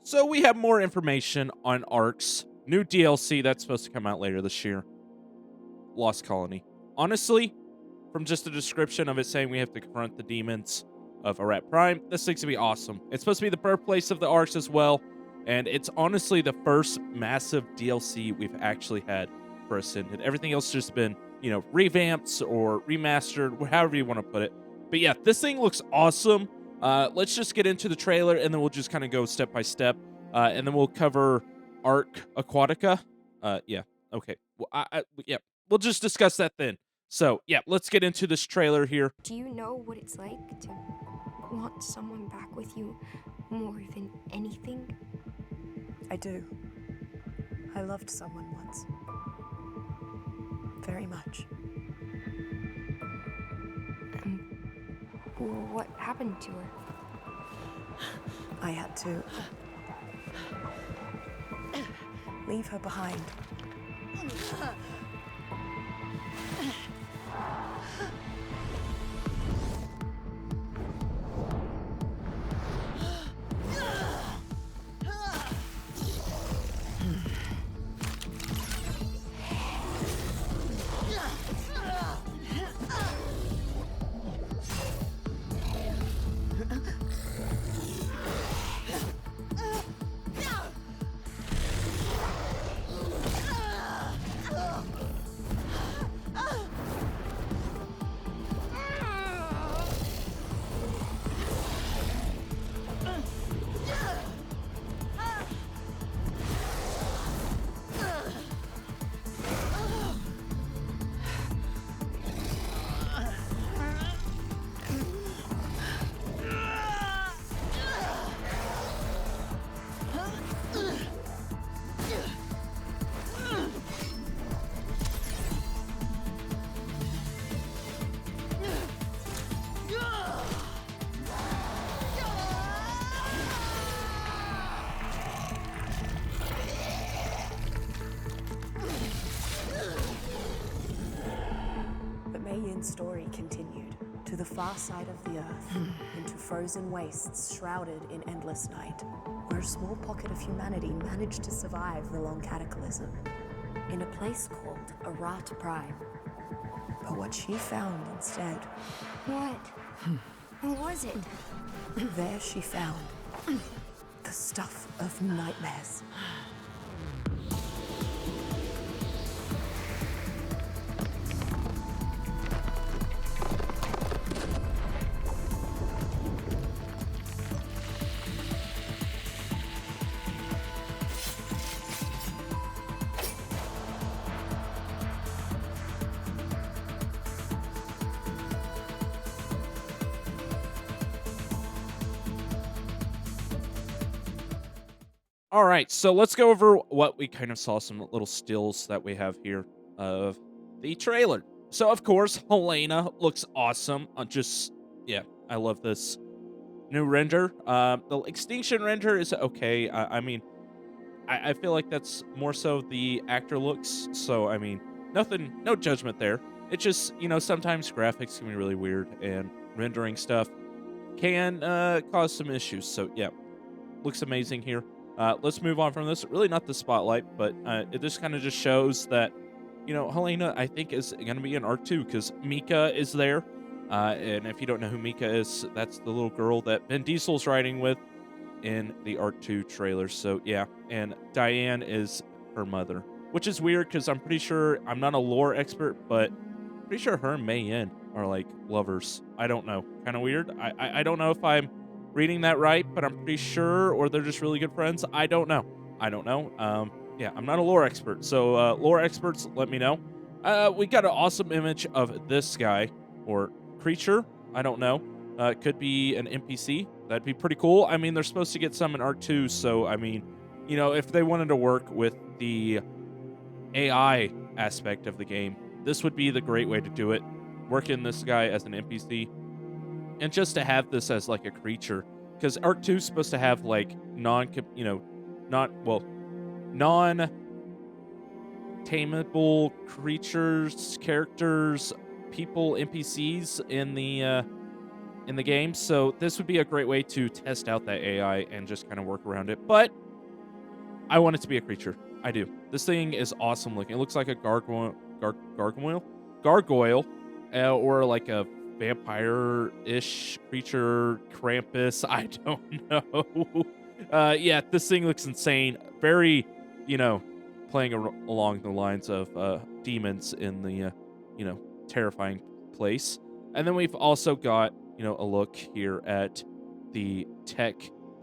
So we have more information on ARK's new DLC that's supposed to come out later this year. Lost Colony. Honestly, from just the description of it saying we have to confront the demons of Arat Prime, this thing's gonna be awesome. It's supposed to be the birthplace of the ARKs as well, and it's honestly the first massive DLC we've actually had for Ascended. Everything else just been, revamps or remastered, however you want to put it. But yeah, this thing looks awesome. Let's just get into the trailer, and then we'll just kind of go step by step, and then we'll cover ARK Aquatica. Yeah, okay. Well, yeah, we'll just discuss that then. So, yeah, let's get into this trailer here. Do you know what it's like to want someone back with you more than anything? I do. I loved someone once. Very much. What happened to her? I had to leave her behind. Story continued to the far side of the earth, into frozen wastes shrouded in endless night, where a small pocket of humanity managed to survive the long cataclysm, in a place called Arat Prime. But what she found instead... What? What was it? There she found the stuff of nightmares. All right, so let's go over what we kind of saw, some little stills that we have here of the trailer. So, of course, Helena looks awesome. Yeah, I love this new render. The extinction render is okay. I feel like that's more so the actor looks. So, I mean, no judgment there. It's just, sometimes graphics can be really weird and rendering stuff can cause some issues. So, yeah, looks amazing here. Let's move on from this. Really not the spotlight, but it just kind of just shows that, Helena, I think, is going to be in ARK 2 because Mika is there. And if you don't know who Mika is, that's the little girl that Vin Diesel's riding with in the ARK 2 trailer. So, yeah. And Diane is her mother, which is weird because I'm pretty sure, I'm not a lore expert, but pretty sure her and Mei Yin are like lovers. I don't know. Kind of weird. I don't know if I'm reading that right, but I'm pretty sure, or they're just really good friends. I don't know. Yeah, I'm not a lore expert, so lore experts, let me know. We got an awesome image of this guy or creature. I don't know. Could be an NPC. That'd be pretty cool. I mean, they're supposed to get some in ARK 2, so I mean, if they wanted to work with the AI aspect of the game, this would be the great way to do it. Work in this guy as an NPC. And just to have this as like a creature, because ARK 2 is supposed to have like non-tameable creatures, characters, people, NPCs in the in the game. So this would be a great way to test out that AI and just kind of work around it. But I want it to be a creature. I do. This thing is awesome looking. It looks like a gargoyle, or like a vampire-ish creature, Krampus. I don't know. Yeah, this thing looks insane. Very, you know, playing along the lines of demons in the, terrifying place. And then we've also got, a look here at the tech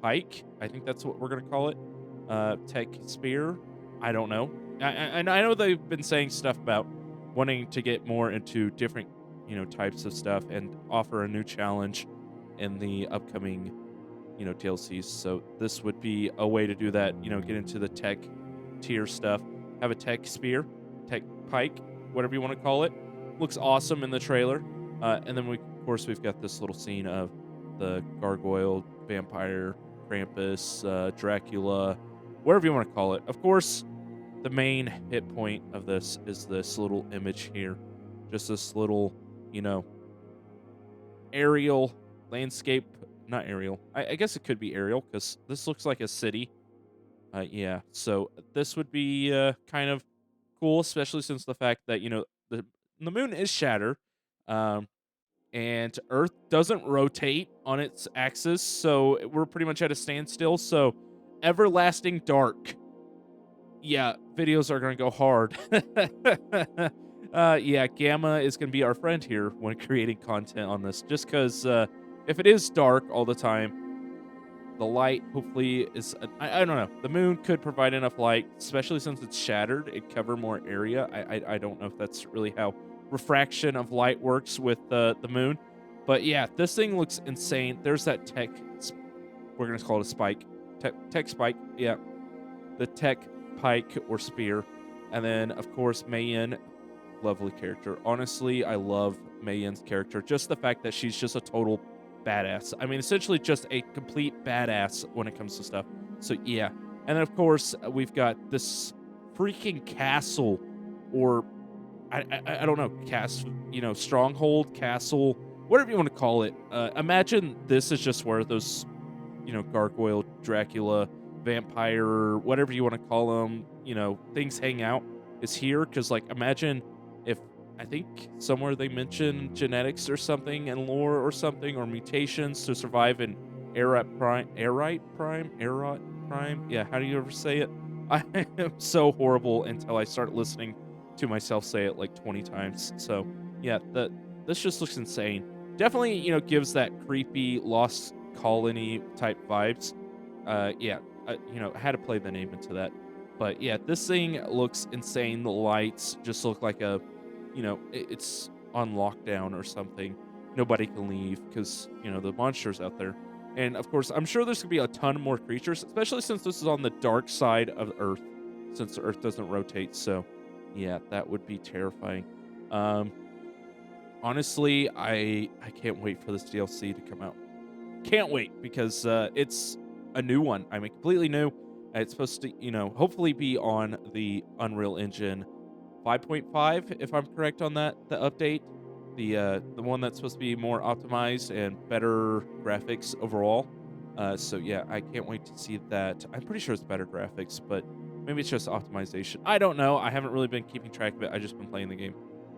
pike. I think that's what we're gonna call it. Tech spear. I don't know. And I know they've been saying stuff about wanting to get more into different, types of stuff and offer a new challenge in the upcoming, DLCs. So this would be a way to do that. Get into the tech tier stuff. Have a tech spear, tech pike, whatever you want to call it. Looks awesome in the trailer. And then of course, we've got this little scene of the gargoyle, vampire, Krampus, Dracula, whatever you want to call it. Of course, the main hit point of this is this little image here. Just this little, aerial landscape. Not aerial. I guess it could be aerial because this looks like a city. Yeah, so this would be kind of cool, especially since the fact that, the moon is shattered. And Earth doesn't rotate on its axis, so we're pretty much at a standstill. So, everlasting dark. Yeah, videos are going to go hard. Yeah, Gamma is going to be our friend here when creating content on this, just because if it is dark all the time, the light hopefully is. I don't know. The moon could provide enough light, especially since it's shattered. It cover more area. I don't know if that's really how refraction of light works with the moon. But yeah, this thing looks insane. There's that tech. We're gonna call it a spike. Tech spike. Yeah, the tech pike or spear, and then of course Mayan, lovely character. Honestly, I love Mayan's character. Just the fact that she's just a total badass. I mean, essentially just a complete badass when it comes to stuff. So yeah, and then of course we've got this freaking castle, or I don't know, stronghold, castle, whatever you want to call it. Imagine this is just where those, gargoyle, Dracula, vampire, whatever you want to call them, things hang out is here. Because, like, imagine if, I think somewhere they mention genetics or something and lore or something, or mutations to survive in Arite Prime. Yeah, how do you ever say it? I am so horrible until I start listening to myself say it like 20 times. So yeah, this just looks insane. Definitely, gives that creepy Lost Colony type vibes. Yeah, I had to play the name into that. But yeah, this thing looks insane. The lights just look like it's on lockdown or something. Nobody can leave because, the monsters out there. And of course, I'm sure there's gonna be a ton more creatures, especially since this is on the dark side of Earth, since the Earth doesn't rotate. So yeah, that would be terrifying. Honestly, I can't wait for this DLC to come out. Can't wait because it's a new one. I mean, completely new. It's supposed to, hopefully be on the Unreal Engine 5.5, if I'm correct on that. The update, the one that's supposed to be more optimized and better graphics overall. So yeah, I can't wait to see that. I'm pretty sure it's better graphics, but maybe it's just optimization. I don't know. I haven't really been keeping track of it. I just been playing the game.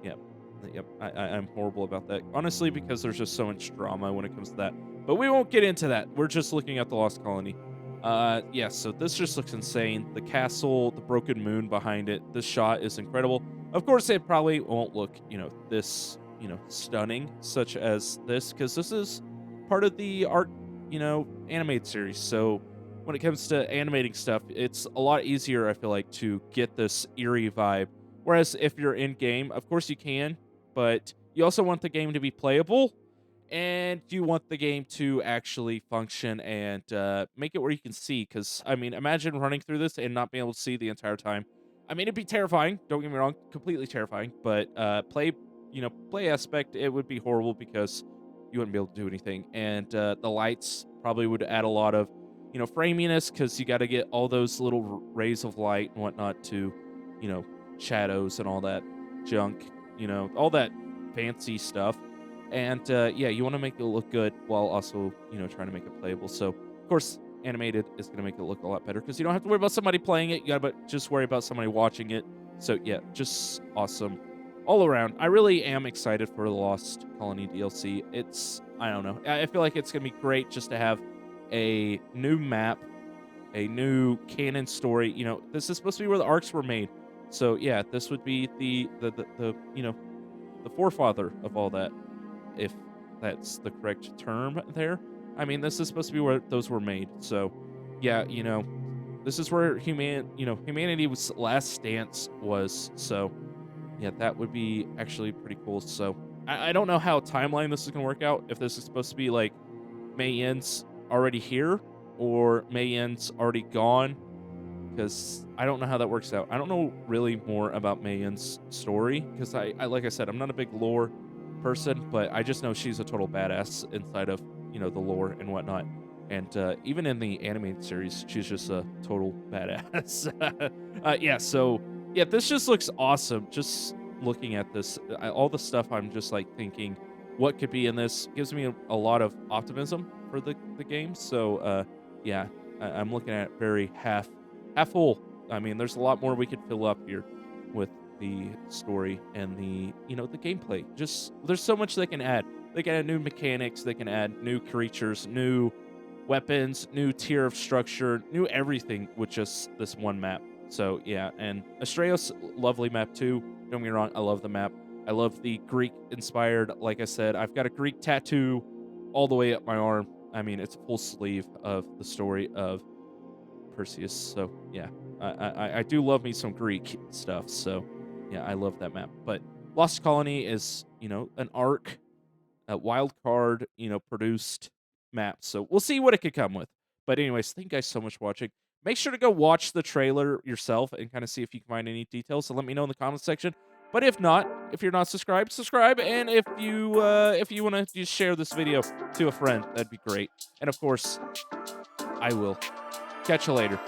Yep. I'm horrible about that. Honestly, because there's just so much drama when it comes to that. But we won't get into that. We're just looking at the Lost Colony. Yeah, so this just looks insane. The castle, the broken moon behind it. This shot is incredible. Of course, it probably won't look, this, stunning, such as this, because this is part of the ARK, animated series. So when it comes to animating stuff, it's a lot easier, I feel like, to get this eerie vibe. Whereas if you're in game, of course you can, but you also want the game to be playable, and you want the game to actually function and make it where you can see. Because, I mean, imagine running through this and not being able to see the entire time. I mean, it'd be terrifying. Don't get me wrong, completely terrifying. But play aspect, it would be horrible because you wouldn't be able to do anything. And the lights probably would add a lot of, framiness, because you got to get all those little rays of light and whatnot to, shadows and all that junk, all that fancy stuff. And yeah, you want to make it look good while also, trying to make it playable. So, of course, animated is going to make it look a lot better because you don't have to worry about somebody playing it. You got to just worry about somebody watching it. So, yeah, just awesome all around. I really am excited for the Lost Colony DLC. I don't know. I feel like it's going to be great just to have a new map, a new canon story. This is supposed to be where the arcs were made. So, yeah, this would be the forefather of all that, if that's the correct term there. I mean, this is supposed to be where those were made. So, yeah, this is where humanity's last stance was. So, yeah, that would be actually pretty cool. So, I don't know how timeline this is going to work out. If this is supposed to be like Mei Yin's already here or Mei Yin's already gone, because I don't know how that works out. I don't know really more about Mei Yin's story because I like I said, I'm not a big lore person, but I just know she's a total badass inside of the lore and whatnot. And even in the animated series, she's just a total badass. Yeah, so yeah, this just looks awesome. Just looking at this, all the stuff, I'm just like thinking, what could be in this gives me a lot of optimism for the game. So yeah, I'm looking at it very half full. I mean, there's a lot more we could fill up here with the story and the gameplay. Just there's so much they can add. They can add new mechanics, they can add new creatures, new weapons, new tier of structure, new everything with just this one map. So yeah, and Astraeos, lovely map too. Don't get me wrong, I love the map. I love the Greek inspired. Like I said, I've got a Greek tattoo all the way up my arm. I mean, it's a full sleeve of the story of Perseus. So yeah, I do love me some Greek stuff. So yeah, I love that map. But Lost Colony is an ARK, a wild card produced map. So we'll see what it could come with. But anyways, thank you guys so much for watching. Make sure to go watch the trailer yourself and kind of see if you can find any details. So let me know in the comment section. But if not, if you're not subscribed, subscribe. And if you want to just share this video to a friend, that'd be great. And of course, I will catch you later.